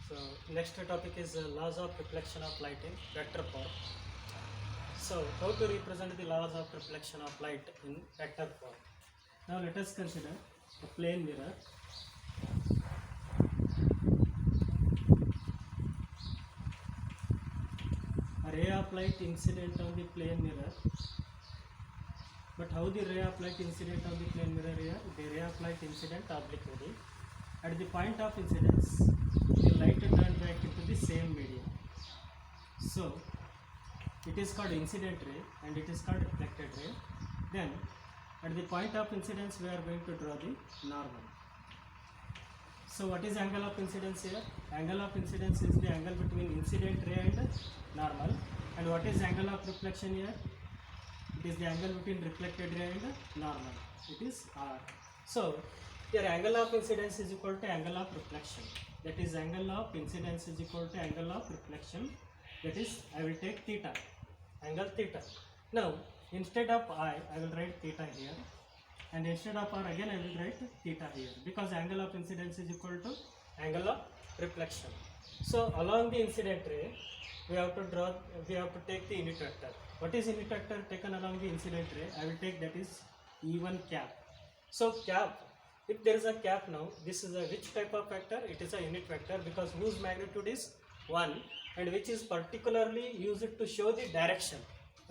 So next topic is laws of reflection of light in vector form. So how to represent the laws of reflection of light in vector form? Now let us consider a plane mirror. A ray of light incident on the plane mirror. But how the ray of light incident on the plane mirror here? The ray of light incident obliquely. At the point of incidence, the light turned back into the same medium. So it is called incident ray and it is called reflected ray. Then at the point of incidence we are going to draw the normal. So what is angle of incidence here? Angle of incidence is the angle between incident ray and normal. And what is angle of reflection here? It is the angle between reflected ray and normal. It is R. So here angle of incidence is equal to angle of reflection. That is angle of incidence is equal to angle of reflection. That is, I will take theta, angle theta. Now instead of I will write theta here, and instead of R again I will write theta here, because angle of incidence is equal to angle of reflection. So along the incident ray we have to take the unit vector. What is unit vector taken along the incident ray? I will take that is E1 cap. So cap, if there is a cap now, this is a which type of vector? It is a unit vector because whose magnitude is 1 and which is particularly used to show the direction.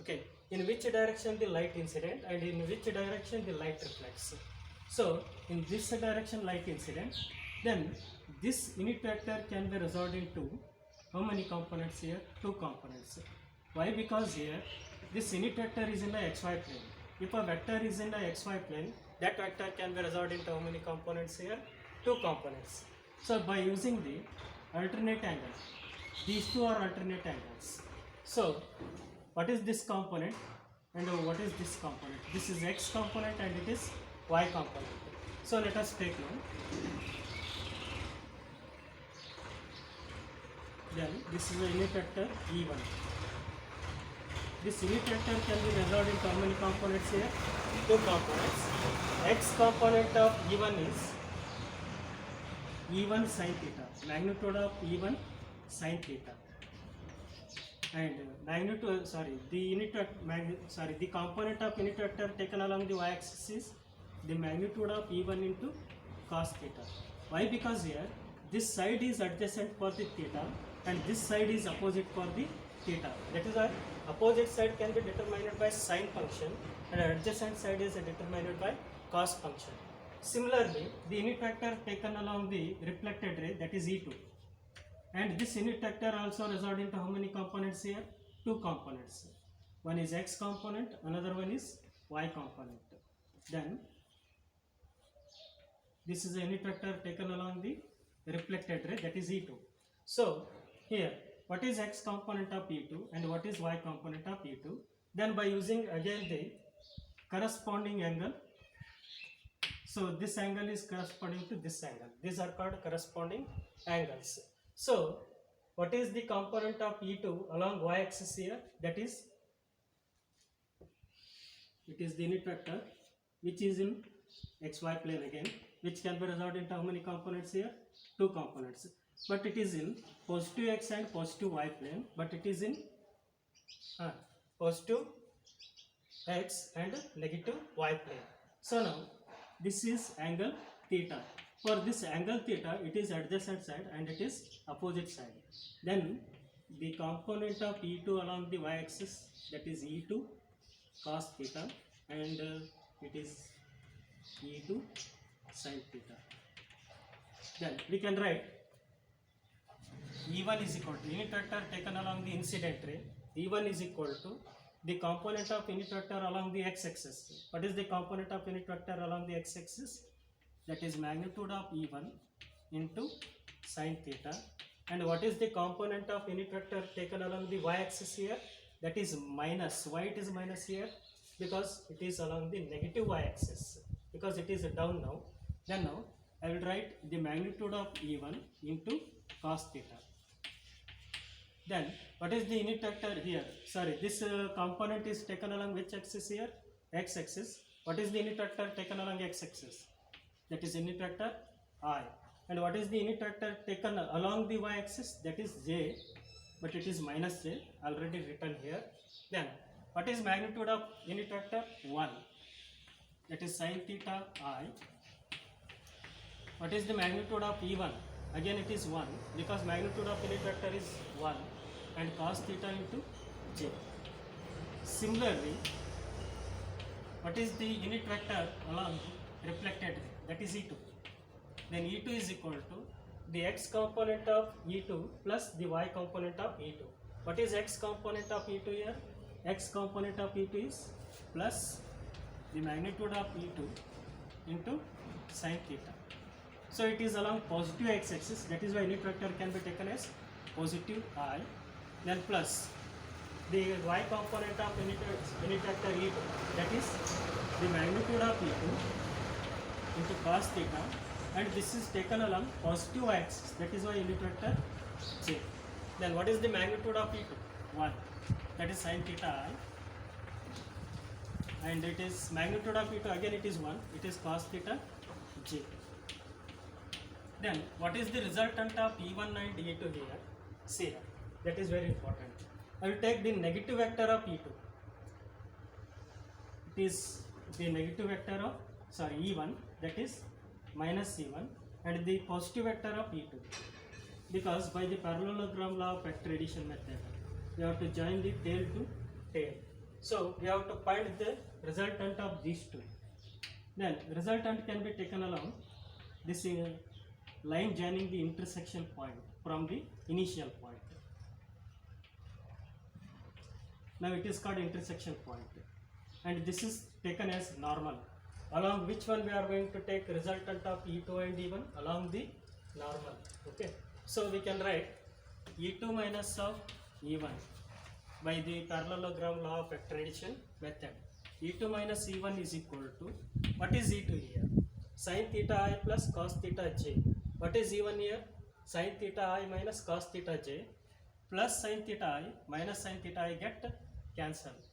Okay, in which direction the light incident and in which direction the light reflects. So in this direction light incident, then this unit vector can be resolved into how many components here? 2 components. Why? Because here this unit vector is in the xy plane. If a vector is in the xy plane, that vector can be resolved into how many components here? 2 components. So by using the alternate angle, these two are alternate angles. So what is this component and what is this component? This is x component and it is y component. So let us take now. Then this is a unit vector E1. This unit vector can be resolved into how many components here? 2 components. X component of E1 is E1 sin theta, magnitude of E1 sin theta, and the component of unit vector taken along the y-axis is the magnitude of E1 into cos theta. Why? Because here this side is adjacent for the theta and this side is opposite for the theta. That is why opposite side can be determined by sine function and adjacent side is determined by cos function. Similarly, the unit vector taken along the reflected ray, that is E2, and this unit vector also resolved into how many components here? 2 components. One is x component, another one is y component. Then this is a unit vector taken along the reflected ray, that is E2. So here what is x component of E2 and what is y component of E2? Then by using again the corresponding angle, so this angle is corresponding to this angle. These are called corresponding angles. So what is the component of E2 along y-axis here? That is, it is the unit vector which is in xy plane again, which can be resolved into how many components here? 2 components. But it is in positive x and positive y plane, but it is in positive x and negative y plane. So now this is angle theta. For this angle theta, it is adjacent side and it is opposite side. Then the component of E2 along the y-axis, that is E2 cos theta, and it is E2 sin theta. Then we can write E1 is equal to unit vector taken along the incident ray. E1 is equal to the component of unit vector along the x-axis. What is the component of unit vector along the x-axis? That is magnitude of E1 into sin theta. And what is the component of unit vector taken along the y-axis here? That is minus. Why it is minus here? Because it is along the negative y-axis. Because it is down now. Then now I will write the magnitude of E1 into cos theta. Then what is the unit vector here? Sorry, this component is taken along which axis here? X-axis. What is the unit vector taken along x-axis? That is unit vector I. And what is the unit vector taken along the y-axis? That is j, but it is minus j, already written here. Then what is magnitude of unit vector? 1. That is sin theta I. What is the magnitude of E1? Again it is 1, because magnitude of unit vector is 1 and cos theta into j. Similarly, what is the unit vector along reflected ray? That is E2. Then E2 is equal to the x component of E2 plus the y component of E2. What is x component of E2 here? X component of E2 is plus the magnitude of E2 into sin theta. So it is along positive x-axis, that is why unit vector can be taken as positive I, then plus the y component of unit vector E2, that is the magnitude of E2 into cos theta, and this is taken along positive y-axis, that is why unit vector j. Then what is the magnitude of E2? 1, that is sin theta I, and it is magnitude of E2, again it is 1, it is cos theta j. Then what is the resultant of E1 and E2 here? See here, that is very important. I will take the negative vector of E2. It is the negative vector of E1, that is minus E1, and the positive vector of E2, because by the parallelogram law of vector addition method we have to join the tail to tail. So we have to find the resultant of these two. Then resultant can be taken along this line joining the intersection point from the initial point. Now it is called intersection point, and this is taken as normal. Along which one we are going to take resultant of E2 and E1? Along the normal. Okay. So we can write E2 minus of E1 by the parallelogram law of vector addition method. E2 minus E1 is equal to, what is E2 here? Sin theta I plus cos theta j. What is E1 here? Sin theta I minus cos theta j plus sin theta I minus sin theta I get cancelled.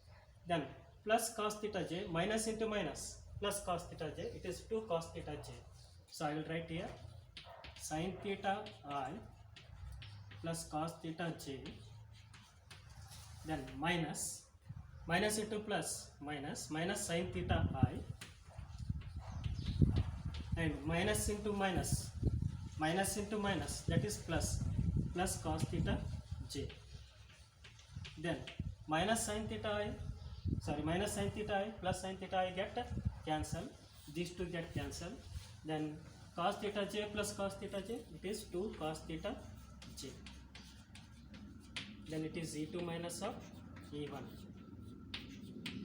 Then plus cos theta j minus into minus plus cos theta j, it is 2 cos theta j. So I will write here sin theta I plus cos theta j, then minus into plus minus sin theta I, and minus into minus that is plus cos theta j. Then minus sin theta I plus sin theta I get cancel, these two get cancelled. Then cos theta j plus cos theta j, it is 2 cos theta j. Then it is E2 minus of E1.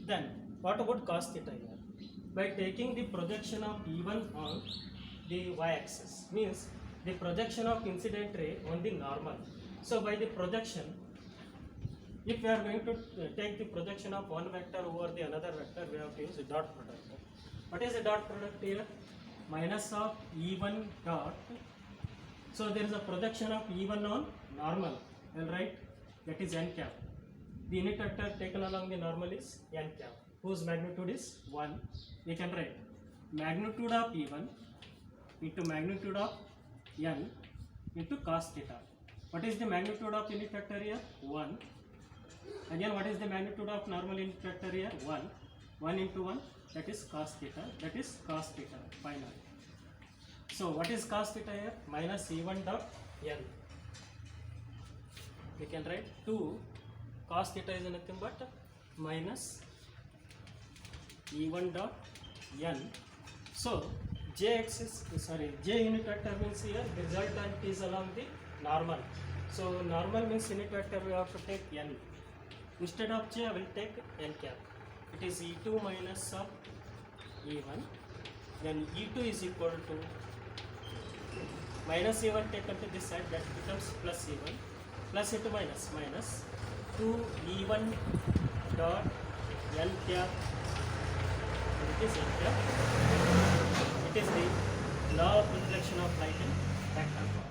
Then what about cos theta here? By taking the projection of E1 on the y-axis, means the projection of incident ray on the normal. So by the projection, if we are going to take the projection of one vector over the another vector, we have to use a dot product. What is a dot product here? Minus of E1 dot. So there is a projection of E1 on normal, alright, that is n cap. The unit vector taken along the normal is n cap, whose magnitude is 1. We can write magnitude of E1 into magnitude of n into cos theta. What is the magnitude of unit vector here? 1. Again, what is the magnitude of normal unit vector here? 1. 1 into 1, that is cos theta, final. So what is cos theta here? Minus E1 dot n. We can write 2 cos theta is nothing but minus E1 dot n. So j unit vector means here the resultant is along the normal. So normal means unit vector we have to take n. Instead of j I will take n cap. It is E2 minus of E1. Then E2 is equal to minus E1 taken to this side, that becomes plus E1. Plus into minus 2 E1 dot n cap. It is n cap. It is the law of reflection of light in vector form.